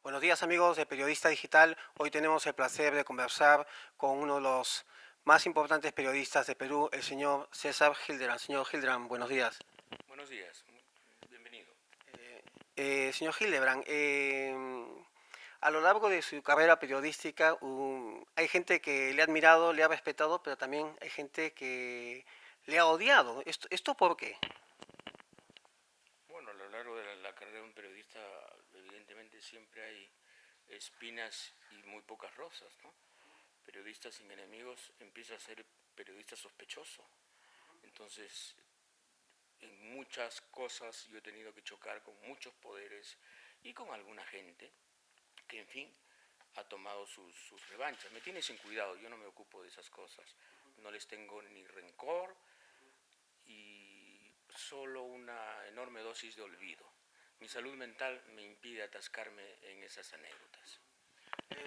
Buenos días amigos de Periodista Digital. Hoy tenemos el placer de conversar con uno de los más importantes periodistas de Perú, el señor César Hildebrand. Señor Hildebrand, buenos días. Buenos días, bienvenido. Señor Hildebrand, a lo largo de su carrera periodística hay gente que le ha admirado, le ha respetado, pero también hay gente que le ha odiado. ¿Esto por qué? Bueno, a lo largo de la carrera de un periodista, evidentemente siempre hay espinas y muy pocas rosas, ¿no? Periodista sin enemigos empieza a ser periodista sospechoso. Entonces, en muchas cosas yo he tenido que chocar con muchos poderes y con alguna gente que, en fin, ha tomado sus revanchas. Me tiene sin cuidado, yo no me ocupo de esas cosas. No les tengo ni rencor y solo una enorme dosis de olvido. Mi salud mental me impide atascarme en esas anécdotas.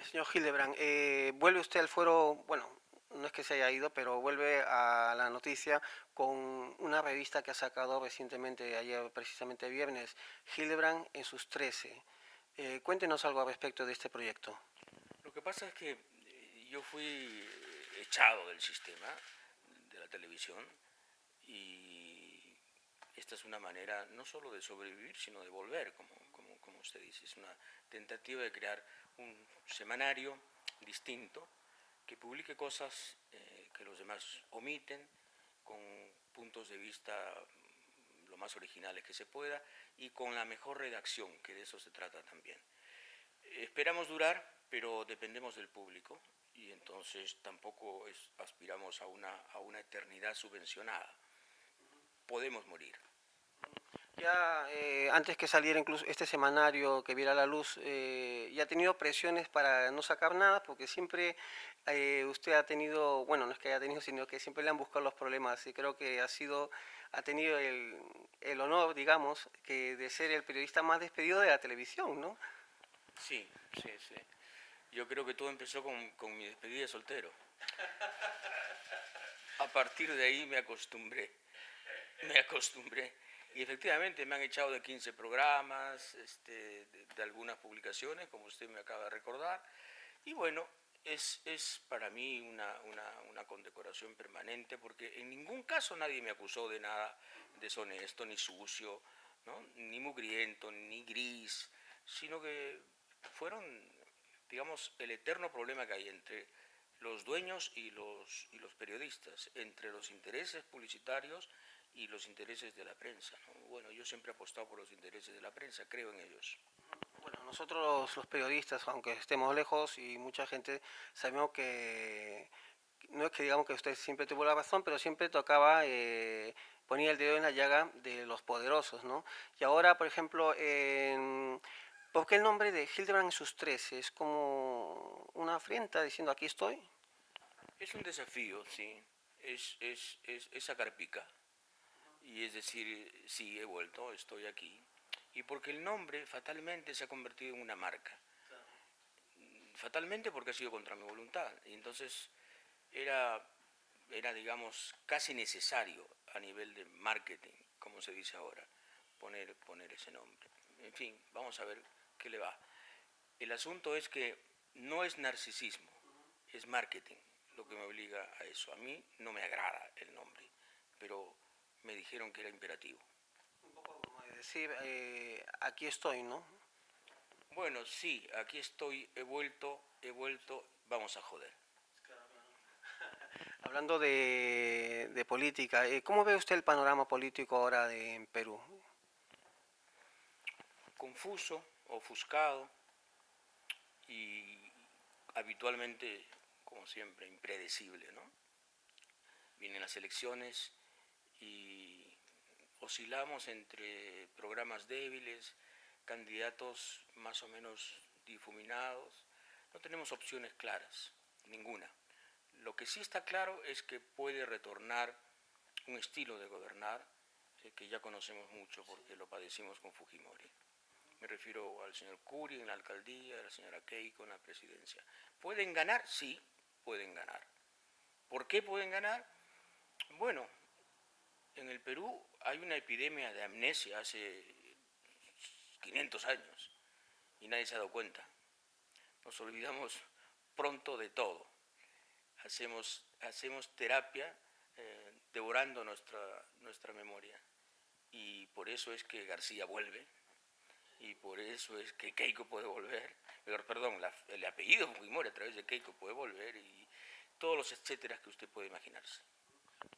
Señor Hildebrand, vuelve usted al fuero, bueno, no es que se haya ido, pero vuelve a la noticia con una revista que ha sacado recientemente, ayer precisamente viernes, Hildebrand en sus 13. Cuéntenos algo al respecto de este proyecto. Lo que pasa es que yo fui echado del sistema de la televisión y esta es una manera no solo de sobrevivir, sino de volver, como usted dice. Es una tentativa de crear un semanario distinto que publique cosas que los demás omiten, con puntos de vista lo más originales que se pueda y con la mejor redacción, que de eso se trata también. Esperamos durar, pero dependemos del público y entonces tampoco aspiramos a una eternidad subvencionada. Podemos morir. Ya antes que saliera incluso este semanario que viera la luz, ya ha tenido presiones para no sacar nada, porque siempre usted ha tenido, bueno, no es que haya tenido, sino que siempre le han buscado los problemas y creo que ha tenido el honor, digamos, que de ser el periodista más despedido de la televisión, ¿no? Sí, sí, sí. Yo creo que todo empezó con mi despedida de soltero. A partir de ahí me acostumbré. Y efectivamente me han echado de 15 programas, de algunas publicaciones, como usted me acaba de recordar. Y bueno, es para mí una condecoración permanente porque en ningún caso nadie me acusó de nada deshonesto, ni sucio, ¿no? Ni mugriento, ni gris, sino que fueron, digamos, el eterno problema que hay entre los dueños y los periodistas, entre los intereses publicitarios y los intereses de la prensa, ¿no? Bueno, yo siempre he apostado por los intereses de la prensa, creo en ellos. Bueno, nosotros los periodistas, aunque estemos lejos y mucha gente, sabemos que no es que digamos que usted siempre tuvo la razón, pero siempre tocaba, ponía el dedo en la llaga de los poderosos, ¿no? Y ahora, por ejemplo, ¿por qué el nombre de Hildebrand en sus 13? Es como una afrenta diciendo aquí estoy. Es un desafío, sí, es sacar pica, y es decir, sí, he vuelto, estoy aquí, y porque el nombre fatalmente se ha convertido en una marca, fatalmente porque ha sido contra mi voluntad, y entonces era, era digamos, casi necesario a nivel de marketing, como se dice ahora, poner ese nombre. En fin, vamos a ver qué le va. El asunto es que no es narcisismo, es marketing lo que me obliga a eso. A mí no me agrada el nombre, pero me dijeron que era imperativo. Un poco como de decir, aquí estoy, ¿no? Bueno, sí, aquí estoy, he vuelto, vamos a joder. Hablando de política, ¿cómo ve usted el panorama político ahora en Perú? Confuso, ofuscado y habitualmente, como siempre, impredecible, ¿no? Vienen las elecciones y oscilamos entre programas débiles, candidatos más o menos difuminados. No tenemos opciones claras, ninguna. Lo que sí está claro es que puede retornar un estilo de gobernar que ya conocemos mucho porque lo padecimos con Fujimori. Me refiero al señor Curi en la alcaldía, a la señora Keiko en la presidencia. ¿Pueden ganar? Sí, pueden ganar. ¿Por qué pueden ganar? Bueno, en el Perú hay una epidemia de amnesia hace 500 años y nadie se ha dado cuenta. Nos olvidamos pronto de todo. Hacemos terapia devorando nuestra memoria. Y por eso es que García vuelve, y por eso es que Keiko puede volver, perdón, el apellido Fujimori a través de Keiko puede volver, y todos los etcéteras que usted puede imaginarse.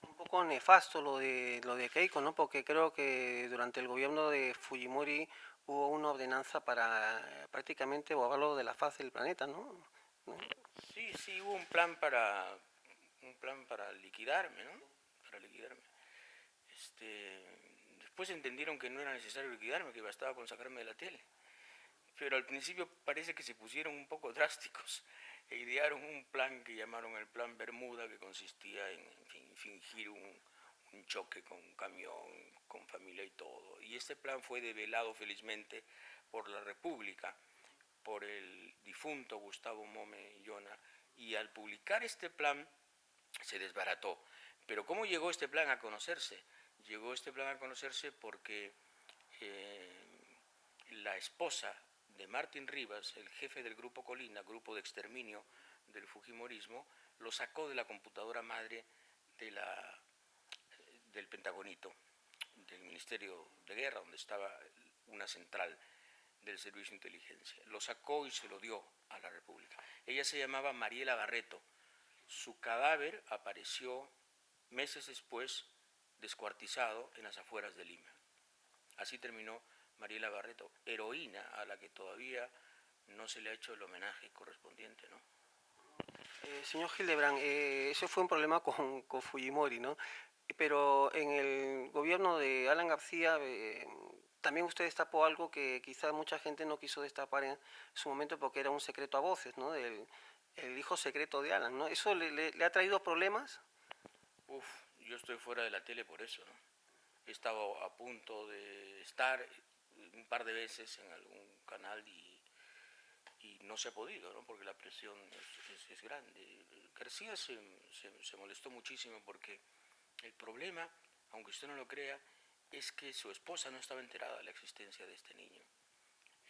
Un poco nefasto lo de Keiko, ¿no? Porque creo que durante el gobierno de Fujimori hubo una ordenanza para prácticamente borrarlo de la faz del planeta, ¿no? ¿No? Sí, hubo un plan para liquidarme, ¿no? Para liquidarme. Después entendieron que no era necesario liquidarme, que bastaba con sacarme de la tele. Pero al principio parece que se pusieron un poco drásticos e idearon un plan que llamaron el Plan Bermuda, que consistía en fingir un choque con un camión, con familia y todo. Y este plan fue develado felizmente por la República, por el difunto Gustavo Mome Yona, y al publicar este plan se desbarató. Pero ¿cómo llegó este plan a conocerse? Llegó este plan a conocerse porque la esposa de Martín Rivas, el jefe del Grupo Colina, grupo de exterminio del Fujimorismo, lo sacó de la computadora madre del Pentagonito, del Ministerio de Guerra, donde estaba una central del Servicio de Inteligencia. Lo sacó y se lo dio a la República. Ella se llamaba Mariela Barreto. Su cadáver apareció meses después descuartizado en las afueras de Lima. Así terminó Mariela Barreto, heroína a la que todavía no se le ha hecho el homenaje correspondiente, ¿no? Señor Hildebrand, ese fue un problema con Fujimori, ¿no? Pero en el gobierno de Alan García también usted destapó algo que quizá mucha gente no quiso destapar en su momento porque era un secreto a voces, ¿no? El hijo secreto de Alan, ¿no? ¿Eso le ha traído problemas? Uf, yo estoy fuera de la tele por eso, ¿no? He estado a punto de estar un par de veces en algún canal y no se ha podido, ¿no? Porque la presión es grande. García se molestó muchísimo porque el problema, aunque usted no lo crea, es que su esposa no estaba enterada de la existencia de este niño.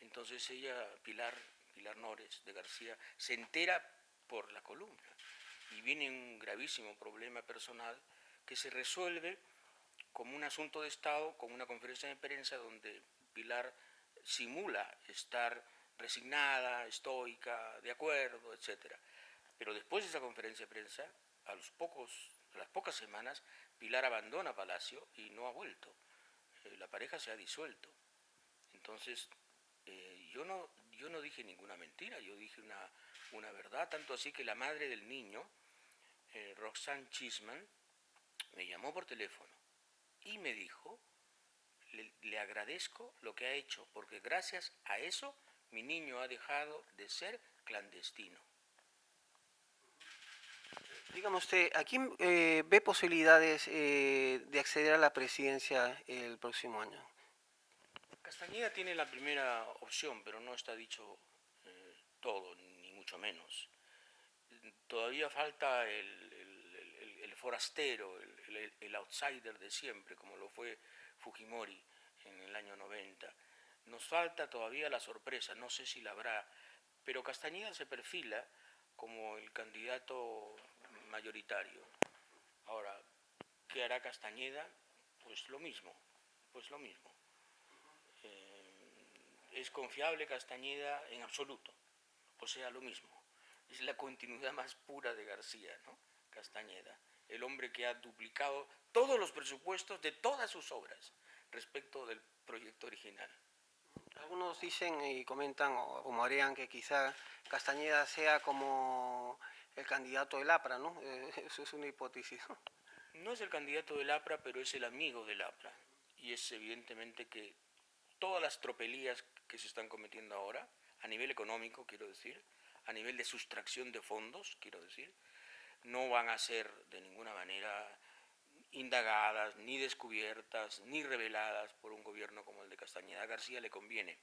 Entonces ella, Pilar Nores de García, se entera por la columna y viene un gravísimo problema personal que se resuelve como un asunto de Estado, con una conferencia de prensa donde Pilar simula estar resignada, estoica, de acuerdo, etc. Pero después de esa conferencia de prensa, a las pocas semanas, Pilar abandona Palacio y no ha vuelto. La pareja se ha disuelto. Entonces, yo no dije ninguna mentira, yo dije una verdad, tanto así que la madre del niño, Roxanne Chisman, me llamó por teléfono y me dijo, le agradezco lo que ha hecho, porque gracias a eso mi niño ha dejado de ser clandestino. Dígame usted, ¿a quién ve posibilidades de acceder a la presidencia el próximo año? Castañeda tiene la primera opción, pero no está dicho todo, ni mucho menos. Todavía falta el forastero, el outsider de siempre, como lo fue Fujimori en el año 90. Nos falta todavía la sorpresa, no sé si la habrá, pero Castañeda se perfila como el candidato mayoritario. Ahora, ¿qué hará Castañeda? Pues lo mismo, pues lo mismo. ¿Es confiable Castañeda? En absoluto, o sea, lo mismo. Es la continuidad más pura de García, ¿no? Castañeda, el hombre que ha duplicado todos los presupuestos de todas sus obras respecto del proyecto original. Algunos dicen y comentan o rumorean que quizá Castañeda sea como el candidato del APRA, ¿no? Eso es una hipótesis, ¿no? No es el candidato del APRA, pero es el amigo del APRA. Y es evidentemente que todas las tropelías que se están cometiendo ahora, a nivel económico, quiero decir, a nivel de sustracción de fondos, quiero decir, no van a ser de ninguna manera indagadas, ni descubiertas, ni reveladas por un gobierno como el de Castañeda. A García le conviene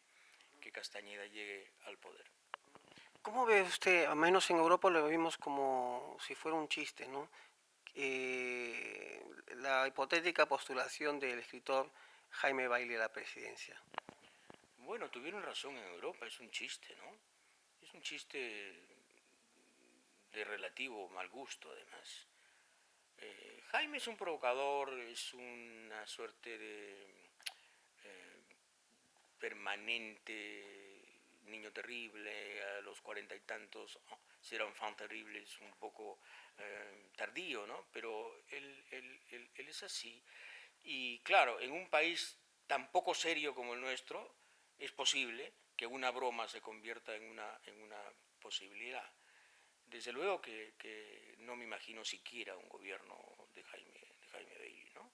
que Castañeda llegue al poder. ¿Cómo ve usted, al menos en Europa lo vimos como si fuera un chiste, ¿no? La hipotética postulación del escritor Jaime Bailey a la presidencia. Bueno, tuvieron razón en Europa, es un chiste, ¿no? Es un chiste de relativo mal gusto, además. Jaime es un provocador, es una suerte de permanente niño terrible, a los 40 y tantos, si era un fan terrible, es un poco tardío, ¿no? Pero él es así. Y claro, en un país tan poco serio como el nuestro, es posible que una broma se convierta en una posibilidad. Desde luego que no me imagino siquiera un gobierno de Jaime Bailey, ¿no?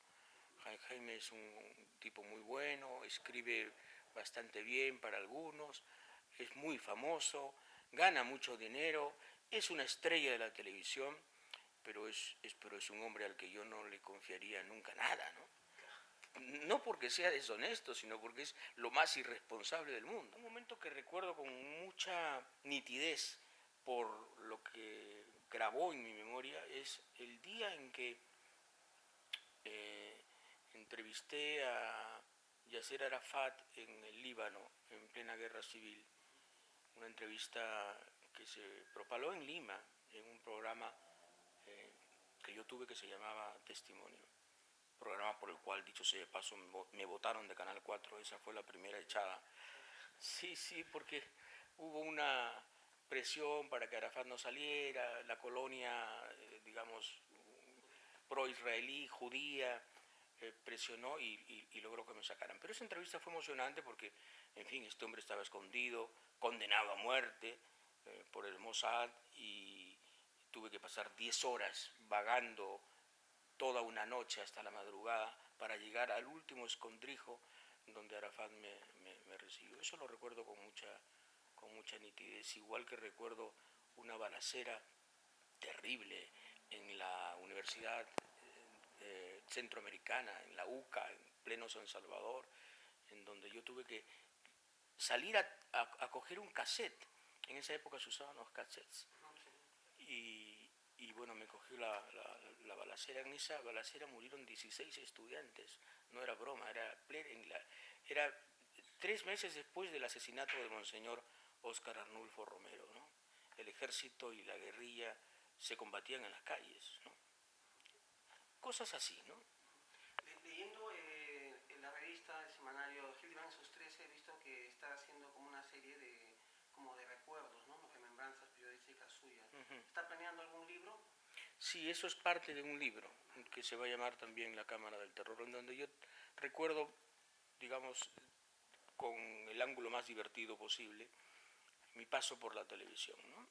Jaime es un tipo muy bueno, escribe bastante bien para algunos, es muy famoso, gana mucho dinero, es una estrella de la televisión, pero es un hombre al que yo no le confiaría nunca nada, ¿no? No porque sea deshonesto, sino porque es lo más irresponsable del mundo. Un momento que recuerdo con mucha nitidez por lo que grabó en mi memoria es el día en que eh, entrevisté a Yasser Arafat en el Líbano, en plena guerra civil. Una entrevista que se propaló en Lima, en un programa eh, que yo tuve que se llamaba Testimonio. Programa por el cual, dicho sea de paso, me votaron de Canal 4, esa fue la primera echada. Sí, sí, porque hubo una presión para que Arafat no saliera, la colonia, digamos, pro-israelí, judía, presionó y logró que me sacaran. Pero esa entrevista fue emocionante porque, en fin, este hombre estaba escondido, condenado a muerte por el Mossad y tuve que pasar 10 horas vagando toda una noche hasta la madrugada para llegar al último escondrijo donde Arafat me recibió. Eso lo recuerdo con mucha nitidez, igual que recuerdo una balacera terrible en la Universidad Centroamericana, en la UCA, en pleno San Salvador, en donde yo tuve que salir a coger un cassette. En esa época se usaban los cassettes. Y bueno, me cogió la balacera. En esa balacera murieron 16 estudiantes. No era broma, era 3 meses después del asesinato de Monseñor Óscar Arnulfo Romero, ¿no? El ejército y la guerrilla se combatían en las calles, ¿no? Cosas así, ¿no? Leyendo en la revista, el semanario Hildebrand sus 13, he visto que está haciendo como una serie como de recuerdos, ¿no? Remembranzas periodísticas suyas. ¿Está planeando algún libro? Sí, eso es parte de un libro que se va a llamar también La Cámara del Terror, en donde yo recuerdo, digamos, con el ángulo más divertido posible, mi paso por la televisión, ¿no?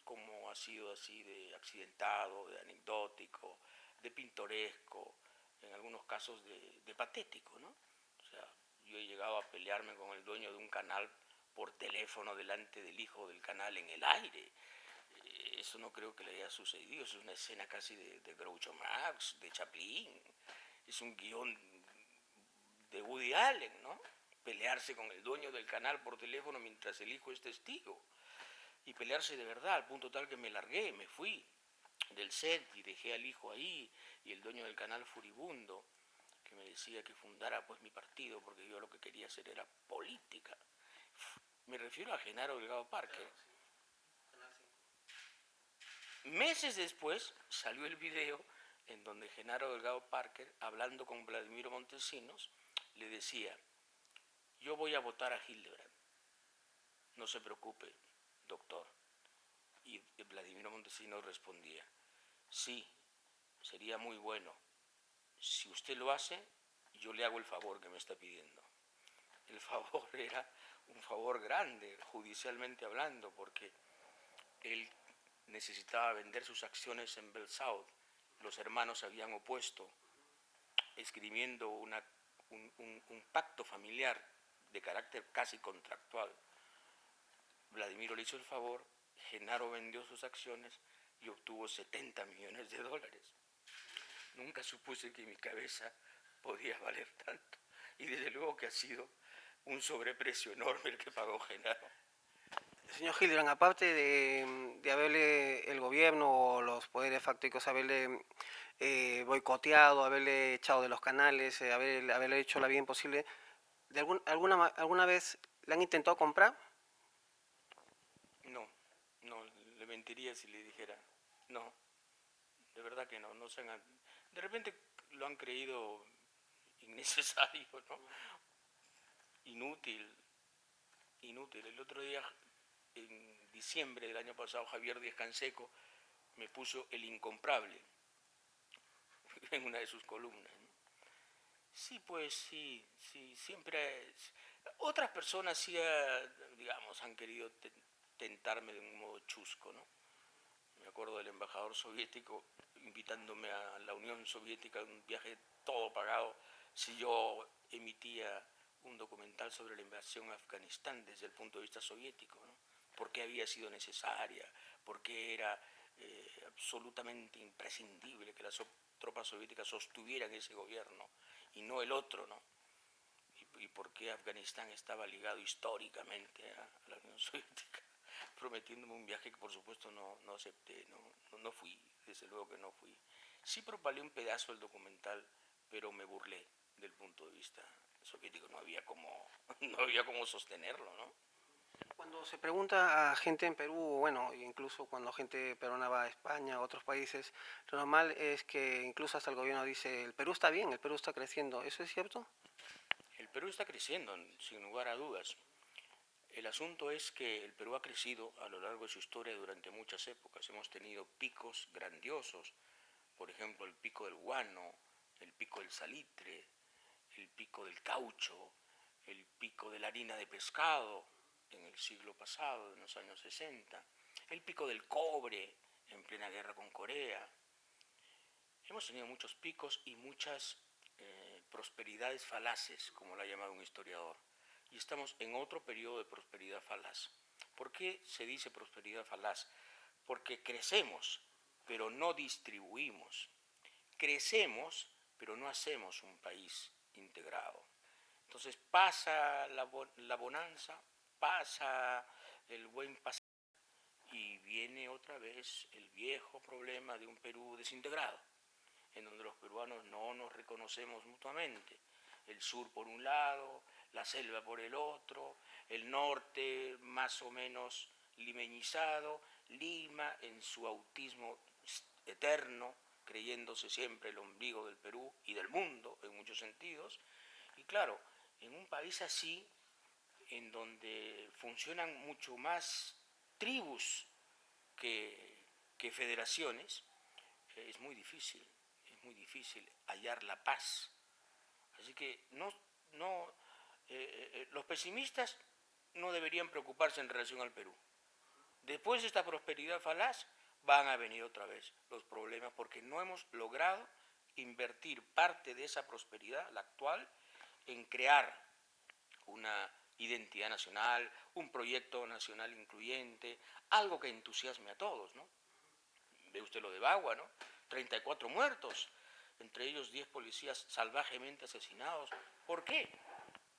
Como ha sido así de accidentado, de anecdótico, de pintoresco, en algunos casos de patético, ¿no? O sea, yo he llegado a pelearme con el dueño de un canal por teléfono delante del hijo del canal en el aire. Eso no creo que le haya sucedido, es una escena casi de Groucho Marx, de Chaplin, es un guión de Woody Allen, ¿no? Pelearse con el dueño del canal por teléfono mientras el hijo es testigo. Y pelearse de verdad, al punto tal que me largué, me fui del set y dejé al hijo ahí, y el dueño del canal furibundo, que me decía que fundara pues mi partido, porque yo lo que quería hacer era política. Me refiero a Genaro Delgado Parker. Meses después salió el video en donde Genaro Delgado Parker, hablando con Vladimiro Montesinos, le decía: yo voy a votar a Hildebrand, no se preocupe, doctor. Y Vladimiro Montesinos respondía: sí, sería muy bueno. Si usted lo hace, yo le hago el favor que me está pidiendo. El favor era un favor grande, judicialmente hablando, porque él necesitaba vender sus acciones en Bell South. Los hermanos se habían opuesto, escribiendo un pacto familiar de carácter casi contractual. Vladimiro le hizo el favor, Genaro vendió sus acciones y obtuvo 70 millones de dólares. Nunca supuse que mi cabeza podía valer tanto. Y desde luego que ha sido un sobreprecio enorme el que pagó Genaro. Señor Hildebrand, aparte de haberle el gobierno o los poderes fácticos, haberle boicoteado, haberle echado de los canales, haberle hecho la vida imposible, ¿alguna vez ¿Le han intentado comprar? No, no, le mentiría si le dijera. No, de verdad que no, no se han... De repente lo han creído innecesario, ¿no? Inútil, inútil. El otro día, en diciembre del año pasado, Javier Díaz Canseco me puso el incomprable en una de sus columnas, ¿no? Sí, pues sí, sí, siempre... Otras personas sí, digamos, han querido tentarme de un modo chusco, ¿no? Me acuerdo del embajador soviético invitándome a la Unión Soviética en un viaje todo pagado si yo emitía un documental sobre la invasión a Afganistán desde el punto de vista soviético, ¿no? ¿Por qué había sido necesaria? ¿Por qué era absolutamente imprescindible que las tropas soviéticas sostuvieran ese gobierno y no el otro, ¿no? Y por qué Afganistán estaba ligado históricamente a la Unión Soviética, prometiéndome un viaje que por supuesto no acepté, no fui, desde luego que no fui. Sí propalé un pedazo del documental, pero me burlé del punto de vista soviético, no había como sostenerlo, ¿no? Cuando se pregunta a gente en Perú, bueno, incluso cuando gente peruana va a España, a otros países, lo normal es que incluso hasta el gobierno dice, el Perú está bien, el Perú está creciendo. ¿Eso es cierto? El Perú está creciendo, sin lugar a dudas. El asunto es que el Perú ha crecido a lo largo de su historia durante muchas épocas. Hemos tenido picos grandiosos, por ejemplo, el pico del guano, el pico del salitre, el pico del caucho, el pico de la harina de pescado en el siglo pasado, en los años 60, el pico del cobre en plena guerra con Corea. Hemos tenido muchos picos y muchas prosperidades falaces, como lo ha llamado un historiador. Y estamos en otro periodo de prosperidad falaz. ¿Por qué se dice prosperidad falaz? Porque crecemos, pero no distribuimos. Crecemos, pero no hacemos un país integrado. Entonces pasa la bonanza, pasa el buen pasar y viene otra vez el viejo problema de un Perú desintegrado, en donde los peruanos no nos reconocemos mutuamente. El sur por un lado, la selva por el otro, el norte más o menos limeñizado, Lima en su autismo eterno, creyéndose siempre el ombligo del Perú y del mundo en muchos sentidos. Y claro, en un país así, en donde funcionan mucho más tribus que federaciones, es muy difícil hallar la paz. Así que los pesimistas no deberían preocuparse en relación al Perú. Después de esta prosperidad falaz, van a venir otra vez los problemas porque no hemos logrado invertir parte de esa prosperidad, la actual, en crear una identidad nacional, un proyecto nacional incluyente, algo que entusiasme a todos, ¿no? Ve usted lo de Bagua, ¿no? 34 muertos, entre ellos 10 policías salvajemente asesinados. ¿Por qué?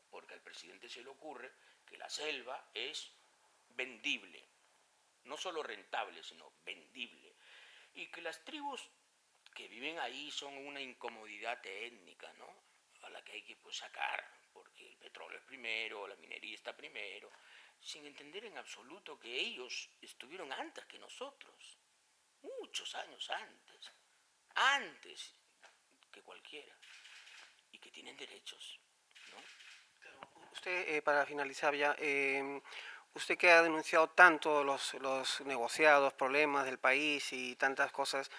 Porque al presidente se le ocurre que la selva es vendible, no solo rentable, sino vendible, y que las tribus que viven ahí son una incomodidad étnica, ¿no? A la que hay que pues, sacar, porque el petróleo es primero, la minería está primero, sin entender en absoluto que ellos estuvieron antes que nosotros, muchos años antes que cualquiera, y que tienen derechos, ¿no? Usted, para finalizar ya, usted que ha denunciado tanto los negociados, problemas del país y tantas cosas,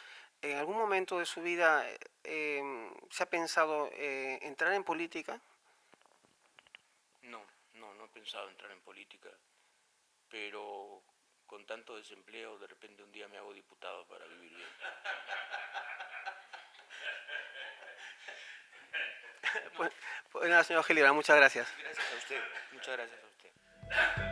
¿en algún momento de su vida se ha pensado entrar en política? No he pensado entrar en política, pero con tanto desempleo, de repente un día me hago diputado para vivir bien. Pues, pues nada, señor Gilibert, muchas gracias. Gracias a usted, muchas gracias a usted.